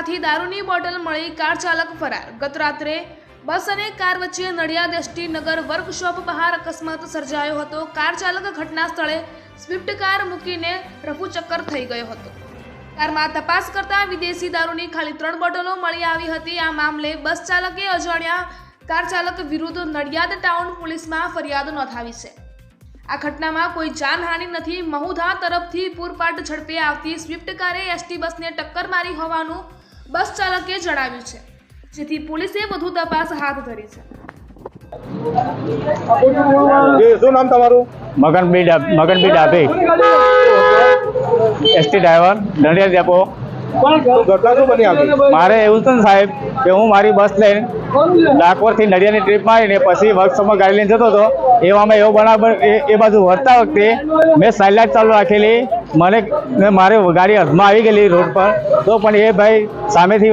ટ્રકમાંથી દારૂની બોટલ મળી કાર ચાલક ફરાર। ગત રાત્રે બસ અને કાર વચ્ચે નડિયાદ એસટી નગર વર્કશોપ બહાર અકસ્માત સર્જાયો હતો। કાર ચાલક ઘટના સ્થળે સ્વિફ્ટ કાર મૂકીને રફુચક્કર થઈ ગયો હતો। કારમાં તપાસ કરતા વિદેશી દારૂની ખાલી 3 બોટલો મળી આવી હતી। આ મામલે બસ ચાલકે અજાણ્યા કાર ચાલક વિરુદ્ધ નડિયાદ ટાઉન પોલીસમાં ફરિયાદ નોંધાવી છે। આ ઘટનામાં કોઈ જાનહાનિ નથી। મહુધા તરફથી પૂરપાટ ઝડપે આવતી સ્વિફ્ટ કારે એસટી બસને ટક્કર મારી હોવાનું બસ ચાલકે જણાવ્યું છે, જેથી પોલીસે વધુ તપાસ હાથ ધરી છે। શું નામ તમારું? Maganbhai Dabhi, ST driver, Nadiad depot. ઘટના શું બની આવી? મારે એવું છે ને સાહેબ કે હું મારી બસ લઈને ડાકોરથી નડિયાદની ટ્રીપ મારીને પછી વર્કશોપમાં ગાડી લઈને જતો હતો। એવામાં એવો બરાબર એ બાજુ વળતા વખતે મેં સાઇડ ચાલુ રાખેલી, મારે ગાડી હાથમાં આવી ગયેલી રોડ પર। તો પણ એ ભાઈ સામેથી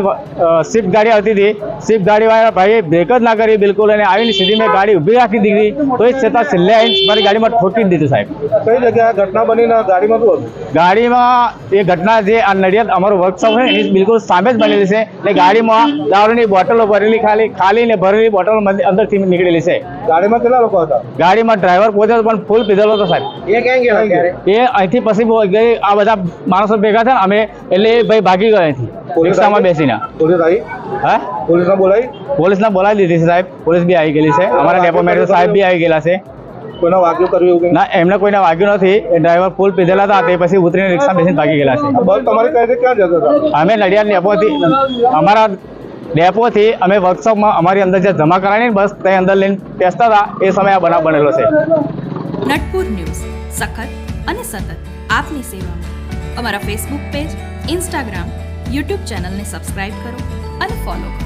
સ્વિફ્ટ ગાડી આવતી હતી, સ્વિફ્ટ ગાડીવાળા ભાઈએ બ્રેક જ ના કરી બિલકુલ, અને આવીને સીધી મેં ગાડી ઊભી રાખી દીધી। તો એ છતાં છેલ્લે આવીને મારી ગાડીમાં ઠોકી દીધું સાહેબ। કઈ જગ્યાએ ઘટના બની ને ગાડીમાં શું હતું? ગાડીમાં એ ઘટના જે આ નડિયાદ અમારું વર્કશોપ છે એની બિલકુલ સામે જ બનેલી છે। એટલે ગાડીમાં દારૂની બોટલો ભરેલી ખાલી ને ભરેલી બોટલ અંદરથી નીકળેલી છે। ગાડીમાં કેટલા લોકો હતા? ગાડીમાં ડ્રાઈવર પોતે પણ ફૂલ પીધેલો હતો સાહેબ। એ ક્યાં ગયા? એ અહીંથી પછી આ બધા માણસો ભેગા થયા અમે, એટલે એ ભાઈ ભાગી ગયો અહીંથી રિક્ષામાં બેસીને। પોલીસ આવી? હા, પોલીસને બોલાવી? પોલીસને બોલાવી દીધી છે સાહેબ। પોલીસ બી આવી ગયેલી છે, અમારા ડેપો મેનેજર સાહેબ બી આવી ગયેલા છે। કોઈને વાગ્યું કર્યું એવું કંઈ? ના, એમને કોઈને વાગ્યું નથી। એ ડ્રાઈવર ફૂલ પીધેલા હતા, તે પછી ઉતરીને રિક્ષા બેસીને ભાગી ગયેલા છે। બસ તમારી કઈ ક્યાં જતા હતા? અમે નડિયાદ ડેપોથી અમારા ડેપોથી અમે વર્કશોપમાં અમારી અંદર જે જમા કરાવીને બસ ત્યાં અંદર લઈને બેસતા હતા એ સમયે આ બનાવ બનેલો છે। નટપુર ન્યૂઝ સખત અને સતત આપની સેવામાં। અમારા ફેસબુક પેજ, ઇન્સ્ટાગ્રામ, યુટ્યુબ ચેનલને સબસ્ક્રાઇબ કરો અને ફોલો કરો।